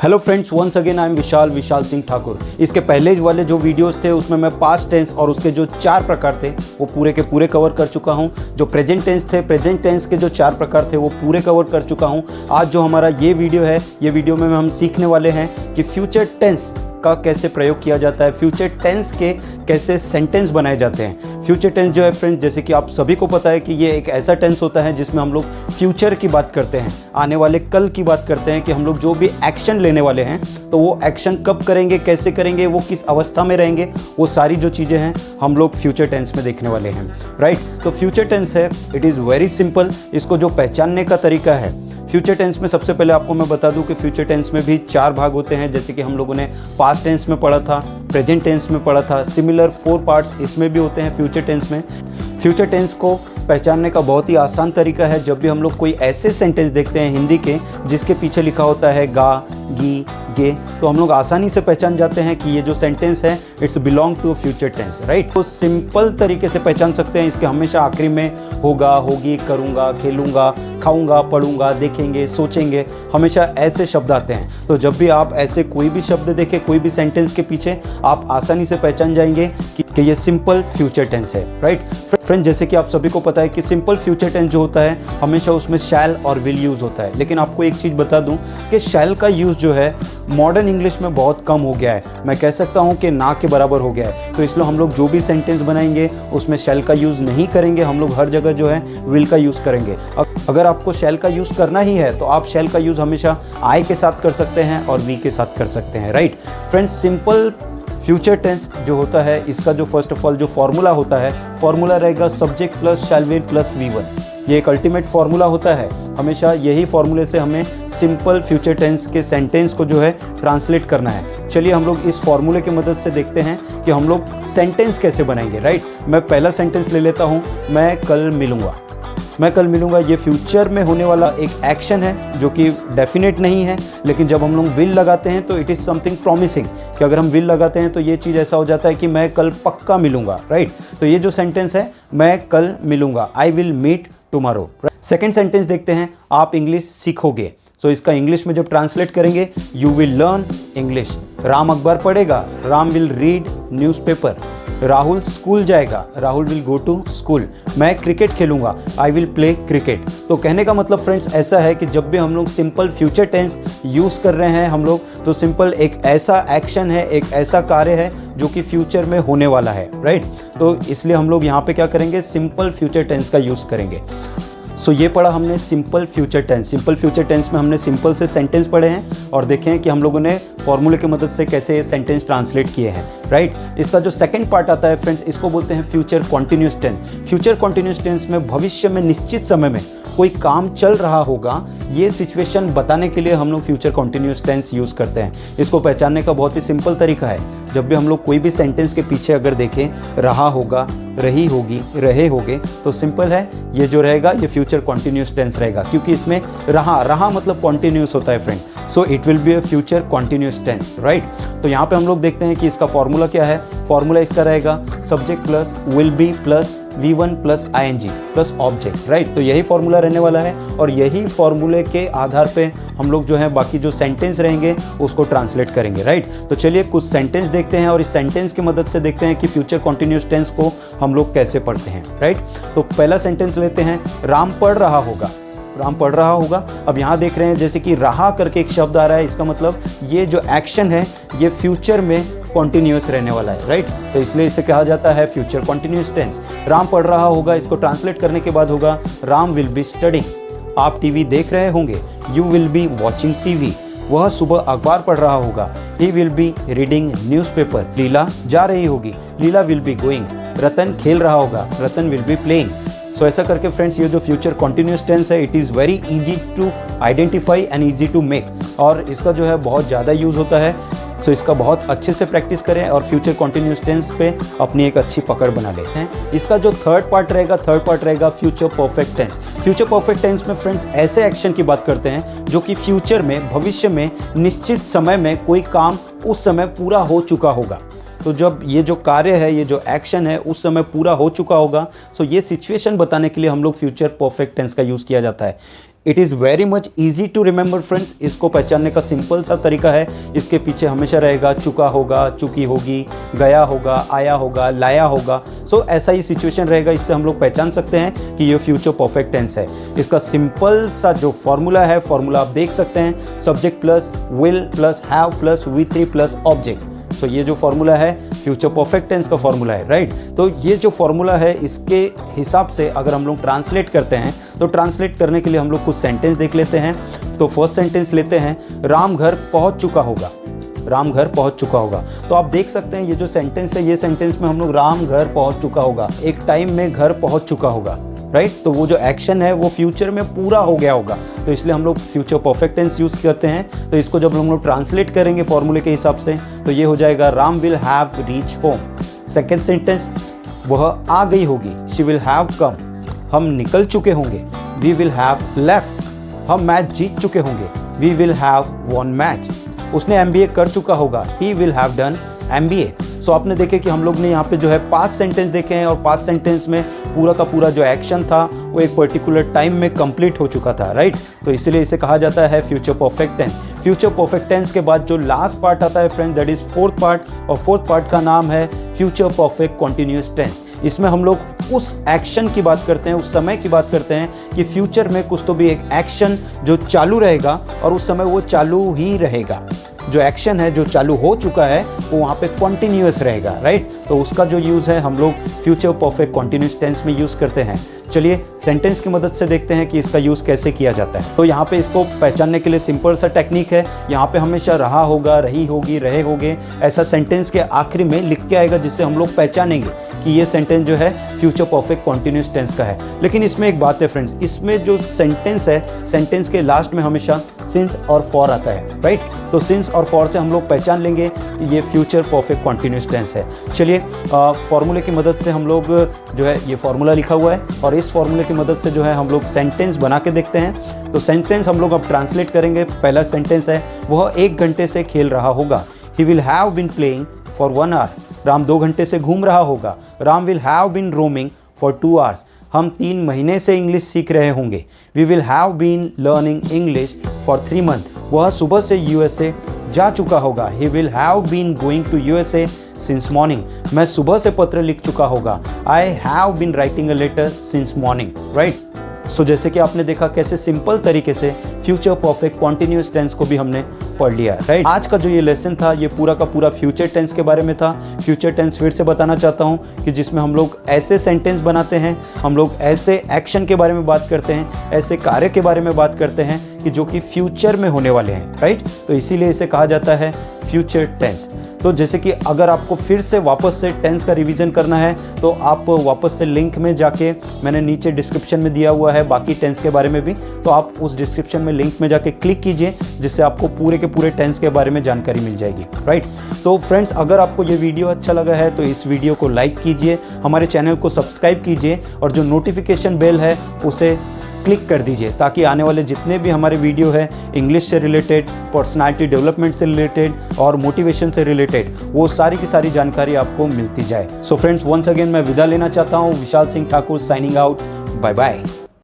Hello friends, once again I am Vishal Singh Thakur. इसके पहले वाले जो वीडियोस थे उसमें मैं पास्ट टेंस और उसके जो 4 प्रकार थे वो पूरे के पूरे कवर कर चुका हूं। जो प्रेजेंट टेंस थे, प्रेजेंट टेंस के जो 4 प्रकार थे वो पूरे कवर कर चुका हूं। आज जो हमारा ये वीडियो है, ये वीडियो में हम सीखने वाले हैं कि फ्यूचर टेंस का कैसे प्रयोग किया जाता है, फ्यूचर टेंस के कैसे सेंटेंस बनाए जाते हैं। फ्यूचर टेंस जो है फ्रेंड्स, जैसे कि आप सभी को पता है कि ये एक ऐसा टेंस होता है जिसमें हम लोग फ्यूचर की बात करते हैं, आने वाले कल की बात करते हैं कि हम लोग जो भी एक्शन लेने वाले हैं तो वो एक्शन कब करेंगे, कैसे करेंगे, वो किस अवस्था में रहेंगे, वो सारी जो चीज़ें हैं हम लोग फ्यूचर टेंस में देखने वाले हैं। राइट, तो फ्यूचर टेंस है, इट इज़ वेरी सिंपल। इसको जो पहचानने का तरीका है, फ्यूचर टेंस में सबसे पहले आपको मैं बता दूं कि फ्यूचर टेंस में भी 4 भाग होते हैं। जैसे कि हम लोगों ने पास्ट टेंस में पढ़ा था, प्रेजेंट टेंस में पढ़ा था, सिमिलर 4 पार्ट्स इसमें भी होते हैं फ्यूचर टेंस में। फ्यूचर टेंस को पहचानने का बहुत ही आसान तरीका है, जब भी हम लोग कोई ऐसे सेंटेंस देखते हैं हिंदी के जिसके पीछे लिखा होता है गा, गी, गे, तो हम लोग आसानी से पहचान जाते हैं कि ये जो सेंटेंस है it's belong to future tense. Right, तो सिंपल तरीके से पहचान सकते हैं। इसके हमेशा आखिरी में होगा, होगी, करूँगा, खेलूँगा, खाऊँगा, पढ़ूँगा, देखेंगे, सोचेंगे, हमेशा ऐसे शब्द आते हैं। तो जब भी आप ऐसे कोई भी शब्द देखें कोई भी सेंटेंस के पीछे, आप आसानी से पहचान जाएंगे कि ये सिंपल फ्यूचर टेंस है। राइट फ्रेंड, जैसे कि आप सभी को पता है कि सिंपल फ्यूचर टेंस जो होता है हमेशा उसमें शैल और विल यूज़ होता है। लेकिन आपको एक चीज़ बता दूं कि शैल का यूज़ जो है मॉडर्न इंग्लिश में बहुत कम हो गया है। मैं कह सकता हूं कि ना के बराबर हो गया है। तो इसलिए हम लोग जो भी सेंटेंस बनाएंगे उसमें शैल का यूज़ नहीं करेंगे, हम लोग हर जगह जो है विल का यूज़ करेंगे। अगर आपको शैल का यूज़ करना ही है तो आप शैल का यूज़ हमेशा आई के साथ कर सकते हैं और वी के साथ कर सकते हैं। Right friends, simple future tense जो होता है इसका जो फर्स्ट ऑफ ऑल जो फॉर्मूला होता है, फॉर्मूला रहेगा subject plus shall will plus V1। ये एक अल्टीमेट फॉर्मूला होता है। हमेशा यही फॉर्मूले से हमें सिंपल फ्यूचर टेंस के सेंटेंस को जो है ट्रांसलेट करना है। चलिए हम लोग इस फॉर्मूले की मदद से देखते हैं कि हम लोग सेंटेंस कैसे बनाएंगे। राइट, मैं पहला सेंटेंस ले लेता हूँ, मैं कल मिलूँगा। मैं कल मिलूँगा, ये फ्यूचर में होने वाला एक एक्शन है जो कि डेफिनेट नहीं है, लेकिन जब हम लोग विल लगाते हैं तो इट इज़ समथिंग प्रॉमिसिंग, कि अगर हम विल लगाते हैं तो ये चीज़ ऐसा हो जाता है कि मैं कल पक्का मिलूँगा। राइट, तो ये जो सेंटेंस है मैं कल मिलूँगा, I will meet tomorrow. Second sentence देखते हैं, आप इंग्लिश सीखोगे। सो इसका इंग्लिश में जब ट्रांसलेट करेंगे, you will learn English. Ram अखबार पढ़ेगा, Ram will read newspaper. Rahul school जाएगा, Rahul will go to school. मैं क्रिकेट खेलूंगा, आई विल प्ले क्रिकेट। तो कहने का मतलब फ्रेंड्स ऐसा है कि जब भी हम लोग सिंपल फ्यूचर टेंस यूज़ कर रहे हैं हम लोग, तो सिंपल एक ऐसा एक्शन है, एक ऐसा कार्य है जो कि फ्यूचर में होने वाला है। राइट, तो इसलिए हम लोग यहाँ पे क्या करेंगे, सिंपल फ्यूचर टेंस का यूज़ करेंगे। सो ये पढ़ा हमने simple future tense. Simple future tense में हमने सिंपल से सेंटेंस पढ़े हैं और देखें कि हम लोगों ने फॉर्मूले की मदद से कैसे ये सेंटेंस ट्रांसलेट किए हैं। राइट, इसका जो सेकंड पार्ट आता है फ्रेंड्स, इसको बोलते हैं future continuous tense. Future continuous tense में भविष्य में निश्चित समय में कोई काम चल रहा होगा, ये सिचुएशन बताने के लिए हम लोग फ्यूचर कॉन्टिन्यूस टेंस यूज़ करते हैं। इसको पहचानने का बहुत ही सिंपल तरीका है, जब भी हम लोग कोई भी सेंटेंस के पीछे अगर देखें रहा होगा, रही होगी, रहे होगे, तो सिंपल है ये जो रहेगा ये फ्यूचर कॉन्टिन्यूस टेंस रहेगा, क्योंकि इसमें रहा मतलब कॉन्टिन्यूस होता है friend. So it will be a future continuous tense. Right, तो यहाँ पे हम लोग देखते हैं कि इसका फॉर्मूला क्या है। फॉर्मूला इसका रहेगा subject plus will be plus V1 plus ING plus object. Right, तो यही फॉर्मूला रहने वाला है और यही फॉर्मूले के आधार पे हम लोग जो है बाकी जो सेंटेंस रहेंगे उसको ट्रांसलेट करेंगे। राइट, तो चलिए कुछ सेंटेंस देखते हैं और इस सेंटेंस की मदद से देखते हैं कि फ्यूचर कॉन्टिन्यूस टेंस को हम लोग कैसे पढ़ते हैं। राइट, तो पहला सेंटेंस लेते हैं, राम पढ़ रहा होगा। राम पढ़ रहा होगा। अब यहाँ देख रहे हैं जैसे कि रहा करके एक शब्द आ रहा है, इसका मतलब ये जो एक्शन है ये फ्यूचर में कॉन्टिन्यूस रहने वाला है। राइट, तो इसलिए इसे कहा जाता है फ्यूचर कॉन्टिन्यूस टेंस। राम पढ़ रहा होगा, इसको ट्रांसलेट करने के बाद होगा राम विल बी स्टडिंग। आप टीवी देख रहे होंगे, you will be watching TV. वह सुबह अखबार पढ़ रहा होगा, he will be reading newspaper. Leela जा रही होगी, Leela will be going. Ratan खेल रहा होगा, Ratan will be playing. So ऐसा करके फ्रेंड्स ये जो फ्यूचर कॉन्टिन्यूस टेंस है it is very easy to identify and easy to make, और इसका जो है बहुत ज़्यादा यूज़ होता है। सो इसका बहुत अच्छे से प्रैक्टिस करें और फ्यूचर कॉन्टिन्यूस टेंस पे अपनी एक अच्छी पकड़ बना लेते हैं। इसका जो थर्ड पार्ट रहेगा future perfect tense. Future perfect tense में फ्रेंड्स ऐसे एक्शन की बात करते हैं जो कि फ्यूचर में, भविष्य में, निश्चित समय में कोई काम उस समय पूरा हो चुका होगा। तो जब ये जो कार्य है, ये जो एक्शन है उस समय पूरा हो चुका होगा, सो ये सिचुएशन बताने के लिए हम लोग फ्यूचर परफेक्ट टेंस का यूज़ किया जाता है। It is very much easy to remember friends. इसको पहचानने का सिंपल सा तरीका है, इसके पीछे हमेशा रहेगा चुका होगा, चुकी होगी, गया होगा, आया होगा, लाया होगा। सो ऐसा ही सिचुएशन रहेगा, इससे हम लोग पहचान सकते हैं कि ये फ्यूचर परफेक्ट टेंस है। इसका सिंपल सा जो फॉर्मूला है, फॉर्मूला आप देख सकते हैं, subject plus will plus have plus V3 plus object. So ये जो फॉर्मूला है फ्यूचर परफेक्ट टेंस का फॉर्मूला है, राइट। तो ये जो फॉर्मूला है इसके हिसाब से अगर हम लोग ट्रांसलेट करते हैं तो ट्रांसलेट करने के लिए हम लोग कुछ सेंटेंस देख लेते हैं। तो फर्स्ट सेंटेंस लेते हैं, राम घर पहुंच चुका होगा। राम घर पहुंच चुका होगा। तो आप देख सकते हैं ये जो सेंटेंस है, ये सेंटेंस में हम लोग राम घर पहुंच चुका होगा, एक टाइम में घर पहुंच चुका होगा, राइट। तो वो जो एक्शन है वो फ्यूचर में पूरा हो गया होगा, तो इसलिए हम लोग फ्यूचर परफेक्ट टेंस यूज़ करते हैं। तो इसको जब हम लोग ट्रांसलेट करेंगे फॉर्मूले के हिसाब से तो ये हो जाएगा, Ram will have reach home. Second sentence, वह आ गई होगी, शी विल हैव कम। हम निकल चुके होंगे, वी विल हैव लेफ्ट। हम मैच जीत चुके होंगे, we will have won match. उसने MBA कर चुका होगा, he will have done MBA। So आपने देखे कि हम लोग ने यहाँ पे जो है पास्ट सेंटेंस देखे हैं, और पास्ट सेंटेंस में पूरा का पूरा जो एक्शन था वो एक पर्टिकुलर टाइम में कंप्लीट हो चुका था, राइट। तो इसलिए इसे कहा जाता है future perfect tense. Future perfect tense के बाद जो लास्ट पार्ट आता है friend, that is fourth part, और फोर्थ पार्ट का नाम है फ्यूचर परफेक्ट कॉन्टिन्यूअस टेंस। इसमें हम लोग उस एक्शन की बात करते हैं, उस समय की बात करते हैं कि फ्यूचर में कुछ तो भी एक एक्शन जो चालू रहेगा और उस समय वो चालू ही रहेगा। जो एक्शन है जो चालू हो चुका है वो वहाँ पे कॉन्टिन्यूअस रहेगा, राइट। तो उसका जो यूज़ है हम लोग फ्यूचर परफेक्ट कॉन्टिन्यूअस टेंस में यूज़ करते हैं। चलिए सेंटेंस की मदद से देखते हैं कि इसका यूज़ कैसे किया जाता है। तो यहाँ पे इसको पहचानने के लिए सिंपल सा टेक्निक है, यहाँ पे हमेशा रहा होगा, रही होगी, रहे होगे, ऐसा सेंटेंस के आखिरी में लिख के आएगा, जिससे हम लोग पहचानेंगे कि ये सेंटेंस जो है फ्यूचर परफेक्ट कॉन्टिन्यूअस टेंस का है। लेकिन इसमें एक बात है फ्रेंड्स, इसमें जो सेंटेंस है, सेंटेंस के लास्ट में हमेशा सिंस और फॉर आता है, राइट। तो सिंस और फॉर से हम लोग पहचान लेंगे कि ये फ्यूचर परफेक्ट कॉन्टिन्यूअस टेंस है। चलिए फॉर्मूले की मदद से हम लोग जो है, ये फॉर्मूला लिखा हुआ है और इस फॉर्मूले की मदद से जो है हम लोग सेंटेंस बना के देखते हैं। तो सेंटेंस हम लोग अब ट्रांसलेट करेंगे। पहला सेंटेंस है, वह 1 घंटे से खेल रहा होगा। He will have been playing for 1 hour. Ram 2 घंटे से घूम रहा होगा। Ram will have been roaming for 2 hours. हम 3 महीने से इंग्लिश सीख रहे होंगे। We will have been learning English for 3 month. वह सुबह से USA जा चुका होगा। He will have been going to USA since morning. मैं सुबह से पत्र लिख चुका होगा। I have been writing a letter since morning, right. So जैसे कि आपने देखा कैसे सिंपल तरीके से फ्यूचर परफेक्ट कॉन्टिन्यूअस टेंस को भी हमने पढ़ लिया, राइट। आज का जो ये लेसन था ये पूरा का पूरा फ्यूचर टेंस के बारे में था। फ्यूचर टेंस फिर से बताना चाहता हूँ कि जिसमें हम लोग ऐसे सेंटेंस बनाते हैं, हम लोग ऐसे एक्शन के बारे में बात करते हैं, ऐसे कार्य के बारे में बात करते हैं कि जो कि फ्यूचर में होने वाले हैं, राइट। तो इसीलिए इसे कहा जाता है फ्यूचर टेंस। तो जैसे कि अगर आपको फिर से वापस से टेंस का रिवीजन करना है तो आप वापस से लिंक में जाके, मैंने नीचे डिस्क्रिप्शन में दिया हुआ है बाकी टेंस के बारे में भी, तो आप उस डिस्क्रिप्शन में लिंक में जाके क्लिक कीजिए, जिससे आपको पूरे के पूरे टेंस के बारे में जानकारी मिल जाएगी, राइट। तो फ्रेंड्स, अगर आपको ये वीडियो अच्छा लगा है तो इस वीडियो को लाइक कीजिए, हमारे चैनल को सब्सक्राइब कीजिए और जो नोटिफिकेशन बेल है उसे क्लिक कर दीजिए, ताकि आने वाले जितने भी हमारे वीडियो है इंग्लिश से रिलेटेड, पर्सनालिटी डेवलपमेंट से रिलेटेड और मोटिवेशन से रिलेटेड, वो सारी की सारी जानकारी आपको मिलती जाए। सो फ्रेंड्स, वंस अगेन मैं विदा लेना चाहता हूँ। Vishal Singh Thakur signing out. Bye bye.